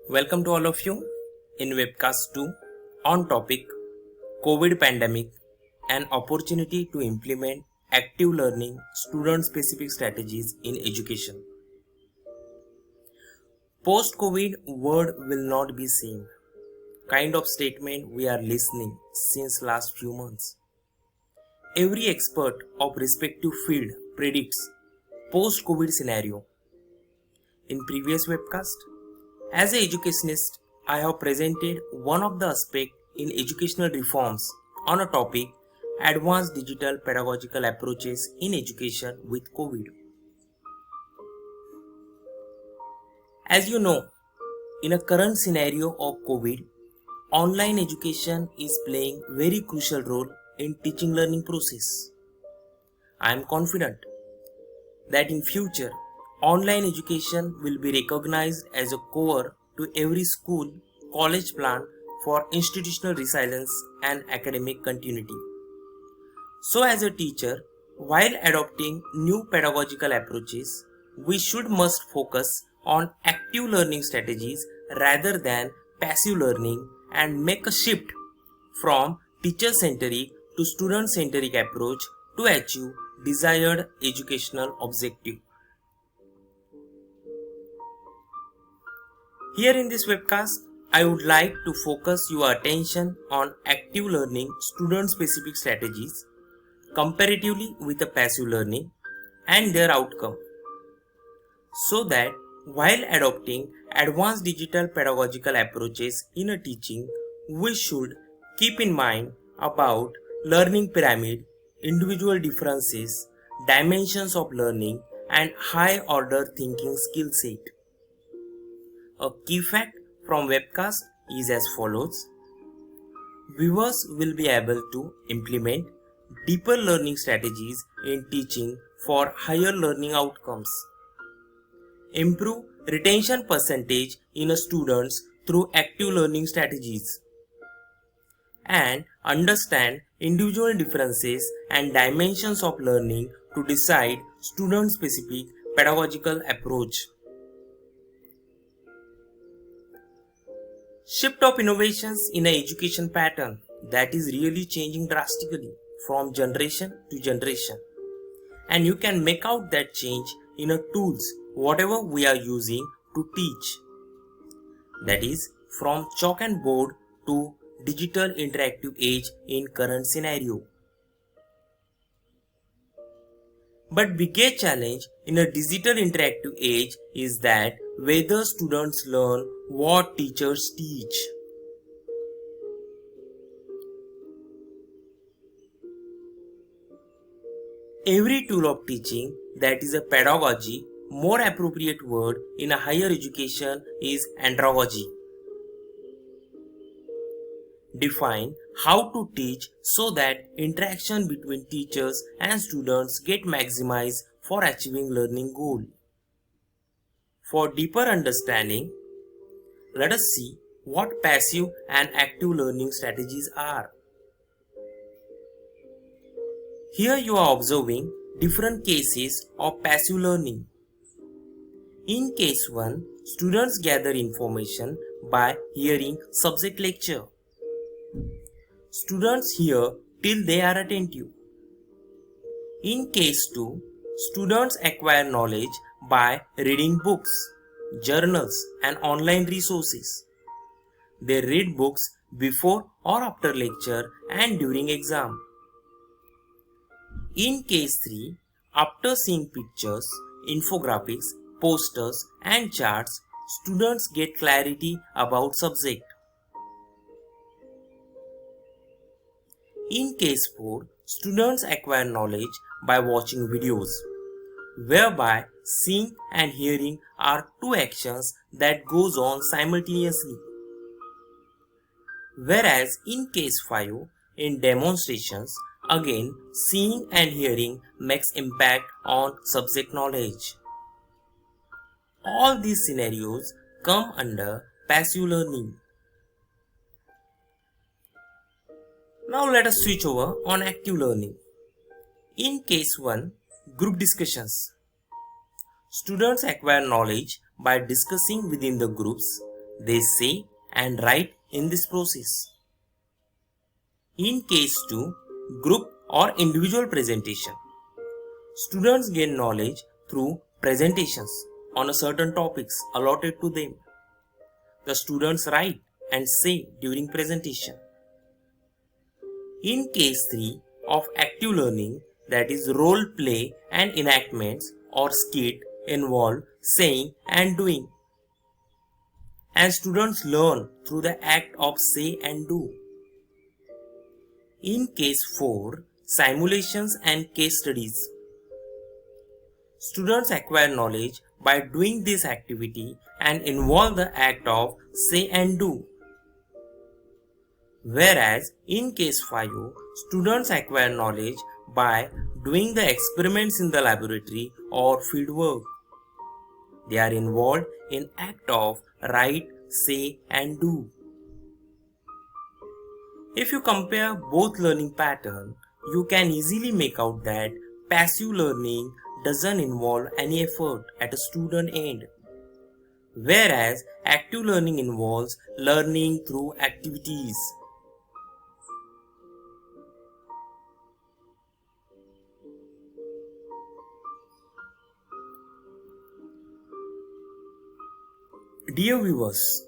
Welcome to all of you in webcast 2 on topic COVID pandemic, an opportunity to implement active learning student specific strategies in education. Post COVID world will not be same kind of statement we are listening since last few months. Every expert of respective field predicts post COVID scenario. In previous webcast, as an educationist, I have presented one of the aspects in educational reforms on a topic advanced digital pedagogical approaches in education with COVID. As you know, in a current scenario of COVID, online education is playing very crucial role in teaching learning process. I am confident that in future online education will be recognized as a core to every school, college plan for institutional resilience and academic continuity. So as a teacher, while adopting new pedagogical approaches, we must focus on active learning strategies rather than passive learning and make a shift from teacher-centric to student-centric approach to achieve desired educational objective. Here in this webcast, I would like to focus your attention on active learning student-specific strategies comparatively with the passive learning and their outcome, so that while adopting advanced digital pedagogical approaches in a teaching, we should keep in mind about learning pyramid, individual differences, dimensions of learning, and high-order thinking skill set. A key fact from webcast is as follows. Viewers will be able to implement deeper learning strategies in teaching for higher learning outcomes. Improve retention percentage in students through active learning strategies. And understand individual differences and dimensions of learning to decide student-specific pedagogical approach. Shift of innovations in an education pattern that is really changing drastically from generation to generation, and you can make out that change in a tools whatever we are using to teach, that is from chalk and board to digital interactive age in current scenario. But biggest challenge in a digital interactive age is that whether students learn what teachers teach. Every tool of teaching that is a pedagogy, more appropriate word in a higher education is andragogy. Define how to teach so that interaction between teachers and students get maximized for achieving learning goal. For deeper understanding, let us see what passive and active learning strategies are. Here you are observing different cases of passive learning. In case 1, students gather information by hearing subject lecture. Students hear till they are attentive. In case 2, students acquire knowledge by reading books, journals, and online resources. They read books before or after lecture and during exam. In case 3, after seeing pictures, infographics, posters, and charts, students get clarity about subject. In case 4, students acquire knowledge by watching videos, whereby seeing and hearing are two actions that goes on simultaneously. Whereas in case 5, in demonstrations, again seeing and hearing makes impact on subject knowledge. All these scenarios come under passive learning. Now let us switch over on active learning. In case 1, group discussions. Students acquire knowledge by discussing within the groups they say and write in this process. In case 2, group or individual presentation. Students gain knowledge through presentations on a certain topics allotted to them. The students write and say during presentation. In case 3 of active learning, that is role play and enactments or skit involve saying and doing. And students learn through the act of say and do. In case 4, simulations and case studies. Students acquire knowledge by doing this activity and involve the act of say and do. Whereas in case 5, students acquire knowledge by doing the experiments in the laboratory or fieldwork. They are involved in act of write, say and do. If you compare both learning patterns, you can easily make out that passive learning doesn't involve any effort at a student end, whereas active learning involves learning through activities. Dear viewers,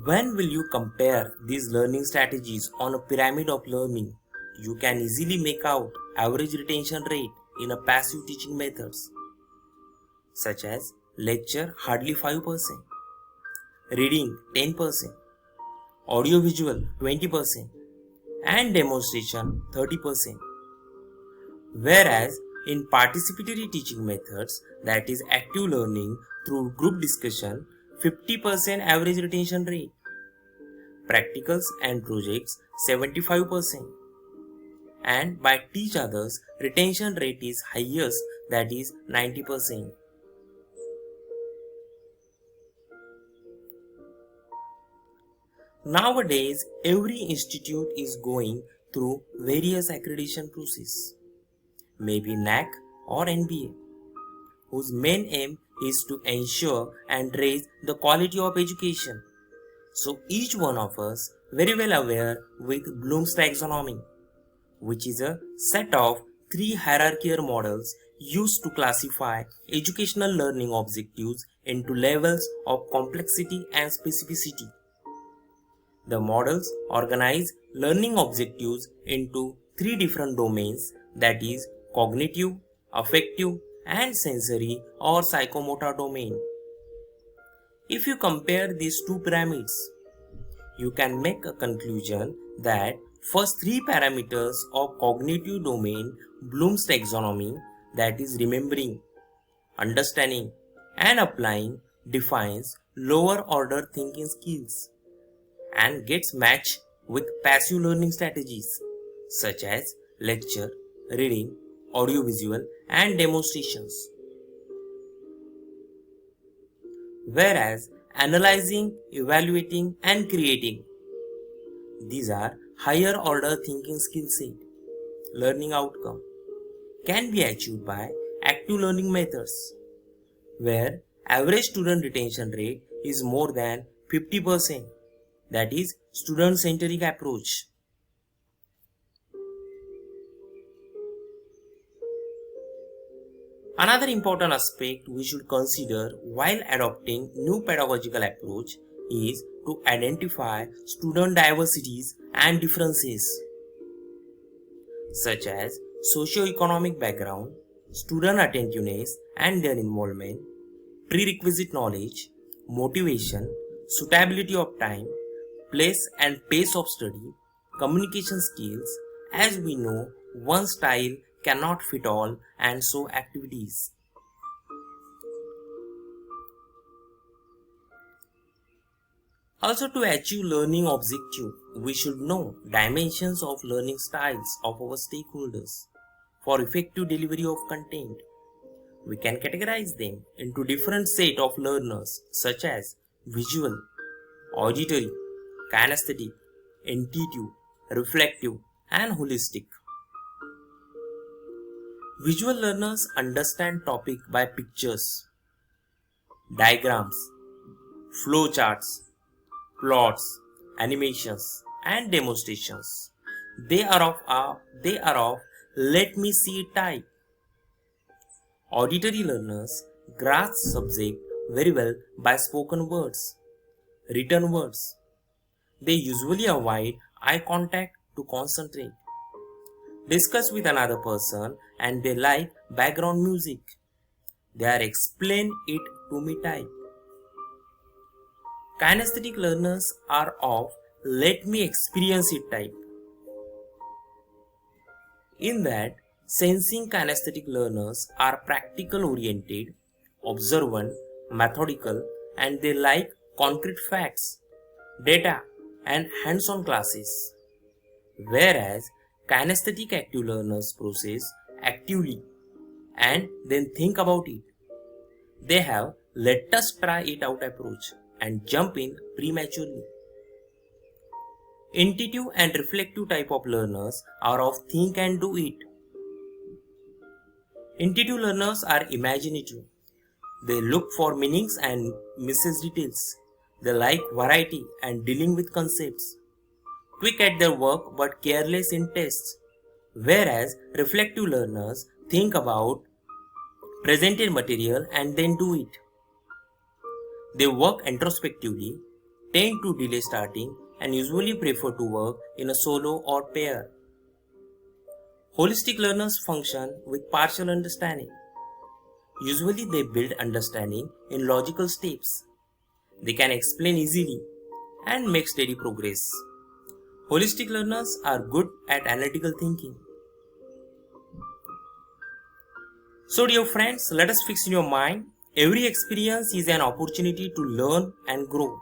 when will you compare these learning strategies on a pyramid of learning? You can easily make out average retention rate in a passive teaching methods, such as lecture hardly 5%, reading 10%, audiovisual 20%, and demonstration 30%. Whereas in participatory teaching methods, that is active learning through group discussion, 50% average retention rate, practicals and projects 75%, and by teach others retention rate is highest, that is 90%. Nowadays, every institute is going through various accreditation process, maybe NAC or NBA, whose main aim is to ensure and raise the quality of education. So each one of us very well aware with Bloom's taxonomy, which is a set of 3 hierarchical models used to classify educational learning objectives into levels of complexity and specificity. The models organize learning objectives into 3 different domains, that is cognitive, affective, and sensory or psychomotor domain. If you compare these 2 pyramids, you can make a conclusion that first 3 parameters of cognitive domain Bloom's taxonomy, that is remembering, understanding, and applying, defines lower order thinking skills and gets matched with passive learning strategies such as lecture, reading, audiovisual, and demonstrations. Whereas analyzing, evaluating, and creating, these are higher order thinking skill set, learning outcome, can be achieved by active learning methods, where average student retention rate is more than 50%, that is student-centric approach. Another important aspect we should consider while adopting new pedagogical approach is to identify student diversities and differences, such as socio-economic background, student attentiveness and their involvement, prerequisite knowledge, motivation, suitability of time, place and pace of study, communication skills. As we know, one style cannot fit all, and so activities. Also, to achieve learning objective, we should know dimensions of learning styles of our stakeholders for effective delivery of content. We can categorize them into different set of learners such as visual, auditory, kinesthetic, intuitive, reflective, and holistic. Visual learners understand topic by pictures, diagrams, flowcharts, plots, animations, and demonstrations. They are of let me see type. Auditory learners grasp subject very well by spoken words, written words. They usually avoid eye contact to concentrate. Discuss with another person and they like background music. They are explain it to me type. Kinesthetic learners are of let me experience it type. In that, sensing kinesthetic learners are practical oriented, observant, methodical, and they like concrete facts, data, and hands-on classes. Whereas kinesthetic active learners process actively and then think about it. They have let us try it out approach and jump in prematurely. Intuitive and reflective type of learners are of think and do it. Intuitive learners are imaginative. They look for meanings and misses details. They like variety and dealing with concepts. Quick at their work but careless in tests. Whereas reflective learners think about presented material and then do it. They work introspectively, tend to delay starting, and usually prefer to work in a solo or pair. Holistic learners function with partial understanding. Usually they build understanding in logical steps. They can explain easily and make steady progress. Holistic learners are good at analytical thinking. So dear friends, let us fix in your mind, every experience is an opportunity to learn and grow.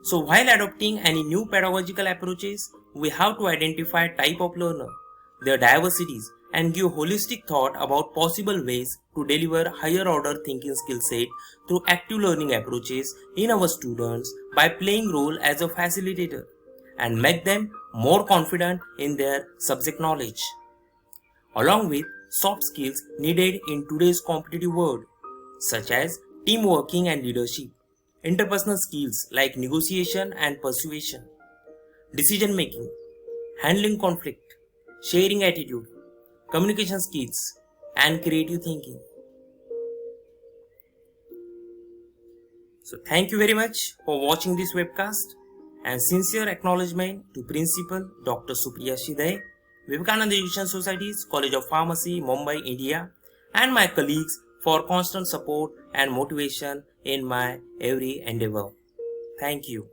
So while adopting any new pedagogical approaches, we have to identify type of learner, their diversities, and give holistic thought about possible ways to deliver higher order thinking skill set through active learning approaches in our students by playing role as a facilitator and make them more confident in their subject knowledge, along with soft skills needed in today's competitive world, such as team working and leadership, interpersonal skills like negotiation and persuasion, decision making, handling conflict, sharing attitude, communication skills, and creative thinking. So thank you very much for watching this webcast, and sincere acknowledgement to Principal Dr. Supriya Shidai, Vivekananda Education Society's College of Pharmacy, Mumbai, India, and my colleagues for constant support and motivation in my every endeavor. Thank you.